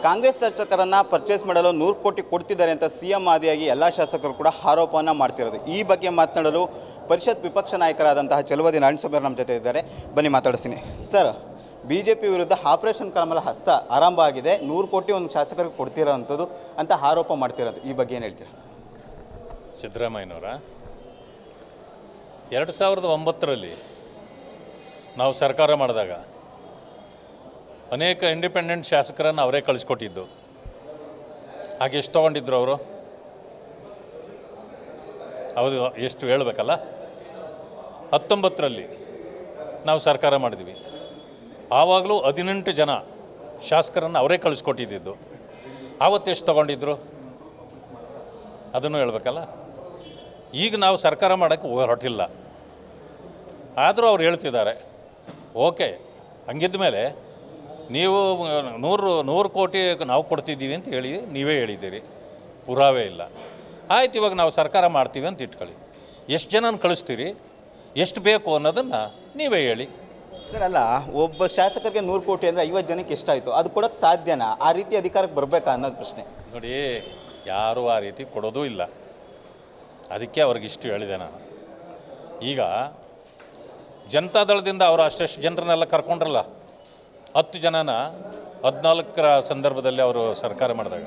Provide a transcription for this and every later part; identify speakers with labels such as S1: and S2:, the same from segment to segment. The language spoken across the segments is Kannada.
S1: ಕಾಂಗ್ರೆಸ್ ಶಾಸಕರನ್ನು ಪರ್ಚೇಸ್ ಮಾಡಲು 100 ಕೋಟಿ ಕೊಡ್ತಿದ್ದಾರೆ ಅಂತ ಸಿಎಂ ಆದಿಯಾಗಿ ಎಲ್ಲ ಶಾಸಕರು ಕೂಡ ಆರೋಪವನ್ನು ಮಾಡ್ತಿರೋದು. ಈ ಬಗ್ಗೆ ಮಾತನಾಡಲು ಪರಿಷತ್ ವಿಪಕ್ಷ ನಾಯಕರಾದಂತಹ ಚಲುವದಿ ನಾರಾಯಣಸ್ವಾಮಿ ನಮ್ಮ ಜೊತೆ ಇದ್ದಾರೆ. ಬನ್ನಿ ಮಾತಾಡಿಸ್ತೀನಿ. ಸರ್, BJP ವಿರುದ್ಧ ಆಪರೇಷನ್ ಕಮಲ ಹಸ್ತ ಆರಂಭ ಆಗಿದೆ. 100 ಕೋಟಿ ಒಂದು ಶಾಸಕರಿಗೆ ಕೊಡ್ತಿರೋ ಅಂಥದ್ದು ಅಂತ ಆರೋಪ ಮಾಡ್ತಿರೋದು. ಈ ಬಗ್ಗೆ ಏನು ಹೇಳ್ತೀರಾ?
S2: ಸಿದ್ದರಾಮಯ್ಯನವರ 2009ರಲ್ಲಿ ನಾವು ಸರ್ಕಾರ ಮಾಡಿದಾಗ ಅನೇಕ ಇಂಡಿಪೆಂಡೆಂಟ್ ಶಾಸಕರನ್ನು ಅವರೇ ಕಳಿಸ್ಕೊಟ್ಟಿದ್ದು. ಹಾಗೆ ಎಷ್ಟು ತೊಗೊಂಡಿದ್ರು ಅವರು? ಹೌದು, ಎಷ್ಟು ಹೇಳಬೇಕಲ್ಲ. 19ರಲ್ಲಿ ನಾವು ಸರ್ಕಾರ ಮಾಡಿದ್ವಿ. ಆವಾಗಲೂ 18 ಜನ ಶಾಸಕರನ್ನು ಅವರೇ ಕಳಿಸ್ಕೊಟ್ಟಿದ್ದು. ಆವತ್ತು ಎಷ್ಟು ತೊಗೊಂಡಿದ್ರು ಅದನ್ನು ಹೇಳಬೇಕಲ್ಲ. ಈಗ ನಾವು ಸರ್ಕಾರ ಮಾಡೋಕ್ಕೆ ಹೊರಟಿಲ್ಲ, ಆದರೂ ಅವ್ರು ಹೇಳ್ತಿದ್ದಾರೆ ಓಕೆ. ಹಂಗಿದ್ದ ಮೇಲೆ ನೀವು 100 ಕೋಟಿ ನಾವು ಕೊಡ್ತಿದ್ದೀವಿ ಅಂತ ಹೇಳಿ ನೀವೇ ಹೇಳಿದ್ದೀರಿ, ಪುರಾವೆ ಇಲ್ಲ. ಆಯ್ತು, ಇವಾಗ ನಾವು ಸರ್ಕಾರ ಮಾಡ್ತೀವಿ ಅಂತ ಇಟ್ಕೊಳ್ಳಿ. ಎಷ್ಟು ಜನನ ಕಳಿಸ್ತೀರಿ, ಎಷ್ಟು ಬೇಕು ಅನ್ನೋದನ್ನು ನೀವೇ ಹೇಳಿ.
S1: ಸರ್, ಅಲ್ಲ, ಒಬ್ಬ ಶಾಸಕರಿಗೆ 100 ಕೋಟಿ ಅಂದರೆ 50 ಜನಕ್ಕೆ ಎಷ್ಟಾಯಿತು? ಅದು ಕೊಡೋಕ್ಕೆ ಸಾಧ್ಯನಾ? ಆ ರೀತಿ ಅಧಿಕಾರಕ್ಕೆ ಬರಬೇಕಾ ಅನ್ನೋದು ಪ್ರಶ್ನೆ.
S2: ನೋಡಿ, ಯಾರೂ ಆ ರೀತಿ ಕೊಡೋದೂ ಇಲ್ಲ. ಅದಕ್ಕೆ ಅವ್ರಿಗಿಷ್ಟು ಹೇಳಿದೆ ನಾನು. ಈಗ ಜನತಾದಳದಿಂದ ಅವರು ಅಷ್ಟೆಷ್ಟು ಜನರನ್ನೆಲ್ಲ ಕರ್ಕೊಂಡ್ರಲ್ಲ, 10 ಜನನ 14ರ ಸಂದರ್ಭದಲ್ಲಿ ಅವರು ಸರ್ಕಾರ ಮಾಡಿದಾಗ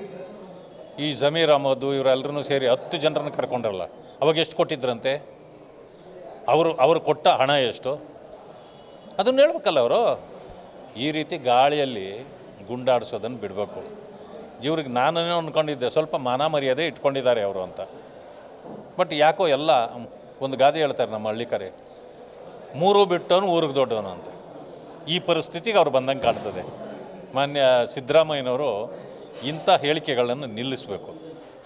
S2: ಈ ಜಮೀರ್ ಅಹಮದ್ ಇವರೆಲ್ಲರೂ ಸೇರಿ 10 ಜನರನ್ನು ಕರ್ಕೊಂಡ್ರಲ್ಲ, ಅವಾಗ ಎಷ್ಟು ಕೊಟ್ಟಿದ್ರಂತೆ? ಅವರು ಕೊಟ್ಟ ಹಣ ಎಷ್ಟು ಅದನ್ನು ಹೇಳ್ಬೇಕಲ್ಲ ಅವರು. ಈ ರೀತಿ ಗಾಳಿಯಲ್ಲಿ ಗುಂಡಾಡಿಸೋದನ್ನು ಬಿಡಬೇಕು. ಇವ್ರಿಗೆ ನಾನೇ ಅಂದ್ಕೊಂಡಿದ್ದೆ ಸ್ವಲ್ಪ ಮಾನ ಮರ್ಯಾದೆ ಇಟ್ಕೊಂಡಿದ್ದಾರೆ ಅವರು ಅಂತ. ಬಟ್ ಯಾಕೋ ಎಲ್ಲ ಒಂದು ಗಾದೆ ಹೇಳ್ತಾರೆ ನಮ್ಮ ಹಳ್ಳಿ ಕರೆ, 3 ಬಿಟ್ಟವನು ಊರಿಗೆ ದೊಡ್ಡವನು ಅಂತ. ಈ ಪರಿಸ್ಥಿತಿಗೆ ಅವ್ರು ಬಂದಂಗೆ ಕಾಣ್ತದೆ. ಮಾನ್ಯ ಸಿದ್ದರಾಮಯ್ಯನವರು ಇಂಥ ಹೇಳಿಕೆಗಳನ್ನು ನಿಲ್ಲಿಸಬೇಕು.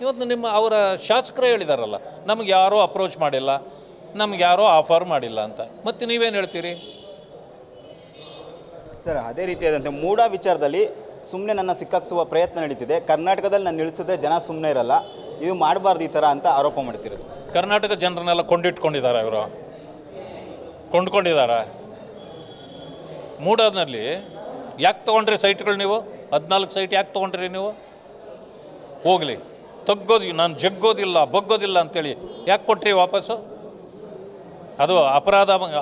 S2: ಇವತ್ತು ಅವರ ಶಾಸಕರೇ ಹೇಳಿದಾರಲ್ಲ, ನಮಗೆ ಯಾರೂ ಅಪ್ರೋಚ್ ಮಾಡಿಲ್ಲ, ನಮ್ಗೆ ಯಾರೂ ಆಫರ್ ಮಾಡಿಲ್ಲ ಅಂತ. ಮತ್ತು ನೀವೇನು ಹೇಳ್ತೀರಿ?
S1: ಸರ್, ಅದೇ ರೀತಿಯಾದಂತೆ ಮೂಢ ವಿಚಾರದಲ್ಲಿ ಸುಮ್ಮನೆ ನನ್ನ ಸಿಕ್ಕಾಕ್ಸುವ ಪ್ರಯತ್ನ ನಡೀತಿದೆ. ಕರ್ನಾಟಕದಲ್ಲಿ ನಾನು ನಿಲ್ಲಿಸಿದ್ರೆ ಜನ ಸುಮ್ಮನೆ ಇರಲ್ಲ, ಇದು ಮಾಡಬಾರ್ದು ಈ ಥರ ಅಂತ ಆರೋಪ ಮಾಡ್ತಿರೋದು.
S2: ಕರ್ನಾಟಕ ಜನರನ್ನೆಲ್ಲ ಕೊಂಡಿಟ್ಕೊಂಡಿದ್ದಾರೆ, ಇವರು ಕೊಂಡ್ಕೊಂಡಿದ್ದಾರೆ. ಮೂಡೋದ್ನಲ್ಲಿ ಯಾಕೆ ತೊಗೊಂಡ್ರಿ ಸೈಟ್ಗಳು? ನೀವು 14 ಸೈಟ್ ಯಾಕೆ ತೊಗೊಂಡ್ರಿ ನೀವು? ಹೋಗಲಿ, ತಗ್ಗೋದು, ನಾನು ಜಗ್ಗೋದಿಲ್ಲ ಬಗ್ಗೋದಿಲ್ಲ ಅಂತೇಳಿ ಯಾಕೆ ಕೊಟ್ರಿ ವಾಪಸ್ಸು? ಅದು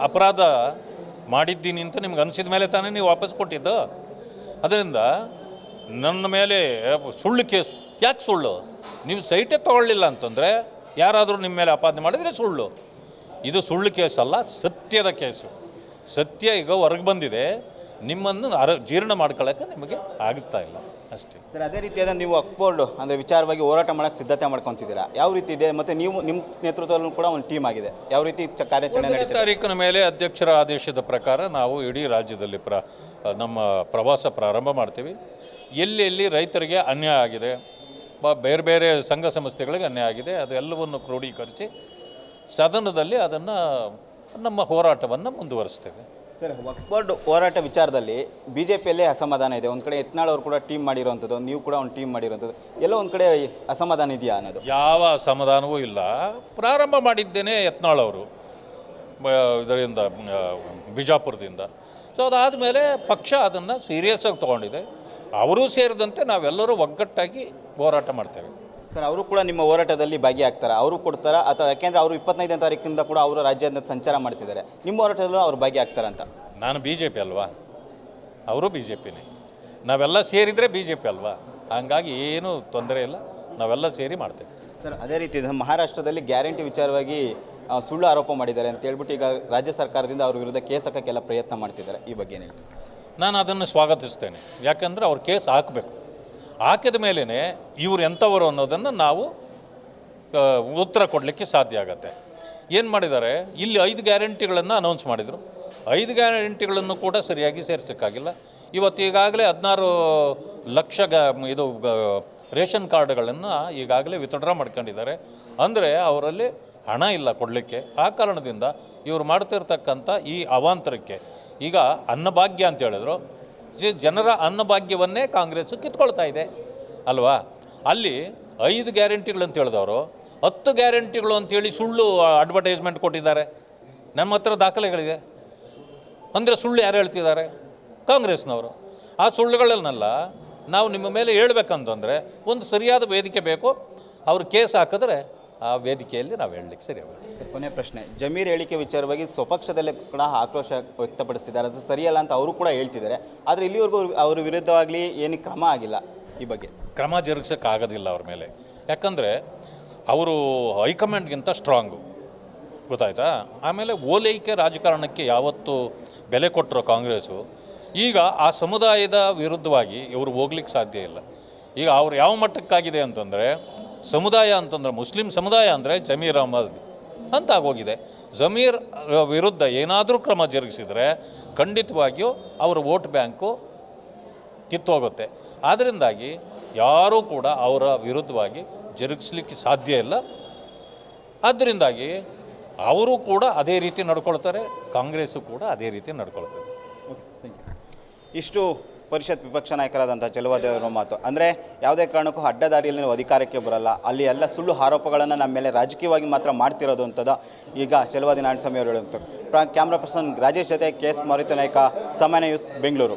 S2: ಅಪರಾಧ ಮಾಡಿದ್ದೀನಿ ಅಂತ ನಿಮ್ಗೆ ಅನಿಸಿದ ಮೇಲೆ ತಾನೇ ನೀವು ವಾಪಸ್ ಕೊಟ್ಟಿದ್ದು. ಅದರಿಂದ ನನ್ನ ಮೇಲೆ ಸುಳ್ಳು ಕೇಸು. ಯಾಕೆ ಸುಳ್ಳು? ನೀವು ಸೈಟೇ ತೊಗೊಳ್ಳಿಲ್ಲ ಅಂತಂದರೆ ಯಾರಾದರೂ ನಿಮ್ಮ ಮೇಲೆ ಆಪಾದನೆ ಮಾಡಿದರೆ ಸುಳ್ಳು. ಇದು ಸುಳ್ಳು ಕೇಸಲ್ಲ, ಸತ್ಯದ ಕೇಸು. ಸತ್ಯ ಈಗ ಹೊರಗೆ ಬಂದಿದೆ. ನಿಮ್ಮನ್ನು ಜೀರ್ಣ ಮಾಡ್ಕೊಳ್ಳೋಕ್ಕೆ ನಿಮಗೆ ಆಗಿಸ್ತಾ ಇಲ್ಲ ಅಷ್ಟೇ.
S1: ಸರ್, ಅದೇ ರೀತಿಯಾದ ನೀವು ಅಕ್ಬೋರ್ಡ್ ಅಂದರೆ ವಿಚಾರವಾಗಿ ಹೋರಾಟ ಮಾಡೋಕ್ಕೆ ಸಿದ್ಧತೆ ಮಾಡ್ಕೊತಿದ್ದೀರಾ? ಯಾವ ರೀತಿ ಇದೆ? ಮತ್ತು ನೀವು ನಿಮ್ಮ ನೇತೃತ್ವದಲ್ಲೂ ಕೂಡ ಒಂದು ಟೀಮ್ ಆಗಿದೆ. ಯಾವ ರೀತಿ ಕಾರ್ಯಾಚರಣೆ ನಡೀತಿದೆ?
S2: 1ನೇ ತಾರೀಕಿನ ಮೇಲೆ ಅಧ್ಯಕ್ಷರ ಆದೇಶದ ಪ್ರಕಾರ ನಾವು ಇಡೀ ರಾಜ್ಯದಲ್ಲಿ ನಮ್ಮ ಪ್ರವಾಸ ಪ್ರಾರಂಭ ಮಾಡ್ತೀವಿ. ಎಲ್ಲೆಲ್ಲಿ ರೈತರಿಗೆ ಅನ್ಯಾಯ ಆಗಿದೆ, ಬೇರೆ ಬೇರೆ ಸಂಘ ಸಂಸ್ಥೆಗಳಿಗೆ ಅನ್ಯಾಯ ಆಗಿದೆ, ಅದೆಲ್ಲವನ್ನು ಕ್ರೋಢೀಕರಿಸಿ ಸದನದಲ್ಲಿ ಅದನ್ನು ನಮ್ಮ ಹೋರಾಟವನ್ನು ಮುಂದುವರಿಸ್ತೇವೆ.
S1: ಸರ್, ವಕ್ಫ್ ಹೋರಾಟ ವಿಚಾರದಲ್ಲಿ BJPಯಲ್ಲೇ ಅಸಮಾಧಾನ ಇದೆ. ಒಂದು ಕಡೆ ಯತ್ನಾಳ್ ಅವರು ಕೂಡ ಟೀಮ್ ಮಾಡಿರೋವಂಥದ್ದು, ನೀವು ಕೂಡ ಒಂದು ಟೀಮ್ ಮಾಡಿರೋವಂಥದ್ದು, ಎಲ್ಲೋ ಒಂದು ಕಡೆ ಅಸಮಾಧಾನ ಇದೆಯಾ ಅನ್ನೋದು?
S2: ಯಾವ ಅಸಮಾಧಾನವೂ ಇಲ್ಲ. ಪ್ರಾರಂಭ ಮಾಡಿದ್ದೇನೆ ಯತ್ನಾಳ್ ಅವರು ಇದರಿಂದ, ಬಿಜಾಪುರದಿಂದ. ಸೊ ಅದಾದಮೇಲೆ ಪಕ್ಷ ಅದನ್ನು ಸೀರಿಯಸ್ಸಾಗಿ ತೊಗೊಂಡಿದೆ. ಅವರೂ ಸೇರಿದಂತೆ ನಾವೆಲ್ಲರೂ ಒಗ್ಗಟ್ಟಾಗಿ ಹೋರಾಟ ಮಾಡ್ತೇವೆ.
S1: ಸರ್, ಅವರು ಕೂಡ ನಿಮ್ಮ ಹೋರಾಟದಲ್ಲಿ ಭಾಗಿಯಾಗ್ತಾರಾ? ಅವರು ಕೊಡ್ತಾರಾ? ಅಥವಾ ಯಾಕೆಂದರೆ ಅವರು 25ನೇ ತಾರೀಕಿನಿಂದ ಕೂಡ ಅವರು ರಾಜ್ಯದ ಸಂಚಾರ ಮಾಡ್ತಿದ್ದಾರೆ, ನಿಮ್ಮ ಹೋರಾಟದಲ್ಲೂ ಅವ್ರು ಭಾಗಿಯಾಗ್ತಾರಂತ?
S2: ನಾನು BJP ಅಲ್ವಾ, ಅವರು BJPನೇ. ನಾವೆಲ್ಲ ಸೇರಿದರೆ BJP ಅಲ್ವಾ, ಹಂಗಾಗಿ ಏನೂ ತೊಂದರೆ ಇಲ್ಲ, ನಾವೆಲ್ಲ ಸೇರಿ ಮಾಡ್ತೇವೆ.
S1: ಸರ್, ಅದೇ ರೀತಿ ಮಹಾರಾಷ್ಟ್ರದಲ್ಲಿ ಗ್ಯಾರಂಟಿ ವಿಚಾರವಾಗಿ ಸುಳ್ಳು ಆರೋಪ ಮಾಡಿದ್ದಾರೆ ಅಂತ ಹೇಳ್ಬಿಟ್ಟು ಈಗ ರಾಜ್ಯ ಸರ್ಕಾರದಿಂದ ಅವ್ರ ವಿರುದ್ಧ ಕೇಸ್ ಹಾಕೋಕ್ಕೆಲ್ಲ ಪ್ರಯತ್ನ ಮಾಡ್ತಿದ್ದಾರೆ. ಈ ಬಗ್ಗೆ ಏನು?
S2: ನಾನು ಅದನ್ನು ಸ್ವಾಗತಿಸ್ತೇನೆ. ಯಾಕಂದರೆ ಅವ್ರು ಕೇಸ್ ಹಾಕಬೇಕು. ಹಾಕಿದ ಮೇಲೇ ಇವರು ಎಂಥವರು ಅನ್ನೋದನ್ನು ನಾವು ಉತ್ತರ ಕೊಡಲಿಕ್ಕೆ ಸಾಧ್ಯ ಆಗುತ್ತೆ. ಏನು ಮಾಡಿದ್ದಾರೆ, ಇಲ್ಲಿ 5 ಗ್ಯಾರಂಟಿಗಳನ್ನು ಅನೌನ್ಸ್ ಮಾಡಿದರು. 5 ಗ್ಯಾರಂಟಿಗಳನ್ನು ಕೂಡ ಸರಿಯಾಗಿ ಸೇರಿಸೋಕ್ಕಾಗಿಲ್ಲ. ಇವತ್ತು ಈಗಾಗಲೇ 16 ಲಕ್ಷ ರೇಷನ್ ಕಾರ್ಡ್ಗಳನ್ನು ಈಗಾಗಲೇ ವಿತ್ಡ್ರಾ ಮಾಡ್ಕೊಂಡಿದ್ದಾರೆ. ಅಂದರೆ ಅವರಲ್ಲಿ ಹಣ ಇಲ್ಲ ಕೊಡಲಿಕ್ಕೆ. ಆ ಕಾರಣದಿಂದ ಇವರು ಮಾಡ್ತಿರ್ತಕ್ಕಂಥ ಈ ಅವಾಂತರಕ್ಕೆ ಈಗ ಅನ್ನಭಾಗ್ಯ ಅಂತ ಹೇಳಿದ್ರು, ಜನರ ಅನ್ನಭಾಗ್ಯವನ್ನೇ ಕಾಂಗ್ರೆಸ್ಸು ಕಿತ್ಕೊಳ್ತಾ ಇದೆ ಅಲ್ವಾ. ಅಲ್ಲಿ 5 ಗ್ಯಾರಂಟಿಗಳಂತ ಹೇಳಿದವರು 10 ಗ್ಯಾರಂಟಿಗಳು ಅಂತೇಳಿ ಸುಳ್ಳು ಅಡ್ವರ್ಟೈಸ್ಮೆಂಟ್ ಕೊಟ್ಟಿದ್ದಾರೆ. ನಮ್ಮ ಹತ್ರ ದಾಖಲೆಗಳಿದೆ. ಅಂದರೆ ಸುಳ್ಳು ಯಾರು ಹೇಳ್ತಿದ್ದಾರೆ? ಕಾಂಗ್ರೆಸ್ನವರು. ಆ ಸುಳ್ಳುಗಳನ್ನೆಲ್ಲ ನಾವು ನಿಮ್ಮ ಮೇಲೆ ಹೇಳ್ಬೇಕಂತಂದರೆ ಒಂದು ಸರಿಯಾದ ವೇದಿಕೆ ಬೇಕು. ಅವರು ಕೇಸ್ ಹಾಕಿದ್ರೆ ಆ ವೇದಿಕೆಯಲ್ಲಿ ನಾವು ಹೇಳಲಿಕ್ಕೆ ಸರಿ ಆಗುತ್ತೆ.
S1: ಸರ್, ಕೊನೆ ಪ್ರಶ್ನೆ, ಜಮೀರ್ ಹೇಳಿಕೆ ವಿಚಾರವಾಗಿ ಸ್ವಪಕ್ಷದಲ್ಲೇ ಕೂಡ ಆಕ್ರೋಶ ವ್ಯಕ್ತಪಡಿಸ್ತಿದ್ದಾರೆ, ಅದು ಸರಿಯಲ್ಲ ಅಂತ ಅವರು ಕೂಡ ಹೇಳ್ತಿದ್ದಾರೆ. ಆದರೆ ಇಲ್ಲಿವರೆಗೂ ಅವ್ರ ವಿರುದ್ಧವಾಗಲಿ ಏನಕ್ಕೆ ಕ್ರಮ ಆಗಿಲ್ಲ. ಈ ಬಗ್ಗೆ
S2: ಕ್ರಮ ಜರುಗಿಸೋಕ್ಕಾಗೋದಿಲ್ಲ ಅವ್ರ ಮೇಲೆ. ಯಾಕಂದರೆ ಅವರು ಹೈಕಮಾಂಡ್ಗಿಂತ ಸ್ಟ್ರಾಂಗು, ಗೊತ್ತಾಯ್ತಾ. ಆಮೇಲೆ ಓಲೈಕೆ ರಾಜಕಾರಣಕ್ಕೆ ಯಾವತ್ತು ಬೆಲೆ ಕೊಟ್ಟರು ಕಾಂಗ್ರೆಸ್ಸು, ಈಗ ಆ ಸಮುದಾಯದ ವಿರುದ್ಧವಾಗಿ ಇವರು ಹೋಗ್ಲಿಕ್ಕೆ ಸಾಧ್ಯ ಇಲ್ಲ. ಈಗ ಅವ್ರು ಯಾವ ಮಟ್ಟಕ್ಕಾಗಿದೆ ಅಂತಂದರೆ, ಸಮುದಾಯ ಅಂತಂದರೆ ಮುಸ್ಲಿಂ ಸಮುದಾಯ ಅಂದರೆ ಜಮೀರ್ ಅಹ್ಮದ್ ಅಂತ ಆಗೋಗಿದೆ. ಜಮೀರ್ ವಿರುದ್ಧ ಏನಾದರೂ ಕ್ರಮ ಜರುಗಿಸಿದರೆ ಖಂಡಿತವಾಗಿಯೂ ಅವರ ವೋಟ್ ಬ್ಯಾಂಕು ಕಿತ್ತೋಗುತ್ತೆ. ಆದ್ದರಿಂದಾಗಿ ಯಾರೂ ಕೂಡ ಅವರ ವಿರುದ್ಧವಾಗಿ ಜರುಗಿಸ್ಲಿಕ್ಕೆ ಸಾಧ್ಯ ಇಲ್ಲ. ಆದ್ದರಿಂದಾಗಿ ಅವರು ಕೂಡ ಅದೇ ರೀತಿ ನಡ್ಕೊಳ್ತಾರೆ, ಕಾಂಗ್ರೆಸ್ಸು ಕೂಡ ಅದೇ ರೀತಿ ನಡ್ಕೊಳ್ತದೆ.
S1: ಇಷ್ಟು ಪರಿಷತ್ ವಿಪಕ್ಷ ನಾಯಕರಾದಂಥ ಚೆಲುವದೇವರ ಮಾತು. ಅಂದರೆ ಯಾವುದೇ ಕಾರಣಕ್ಕೂ ಅಡ್ಡದಾರಿಯಲ್ಲಿ ನಾವು ಅಧಿಕಾರಕ್ಕೆ ಬರಲ್ಲ, ಅಲ್ಲಿ ಎಲ್ಲ ಸುಳ್ಳು ಆರೋಪಗಳನ್ನು ನಮ್ಮ ಮೇಲೆ ರಾಜಕೀಯವಾಗಿ ಮಾತ್ರ ಮಾಡ್ತಿರೋದು ಅಂತದ ಈಗ ಚೆಲುವಾದಿ ನಾರಾಯಣಸ್ವಾಮಿ ಅವರು ಹೇಳುವಂಥದ್ದು. ಕ್ಯಾಮ್ರಾ ಪರ್ಸನ್ ರಾಜೇಶ್ ಜೊತೆ KS ಮಾರುತಿ ನಾಯ್ಕ, ಸಾಮಾನ್ಯ ನ್ಯೂಸ್, ಬೆಂಗಳೂರು.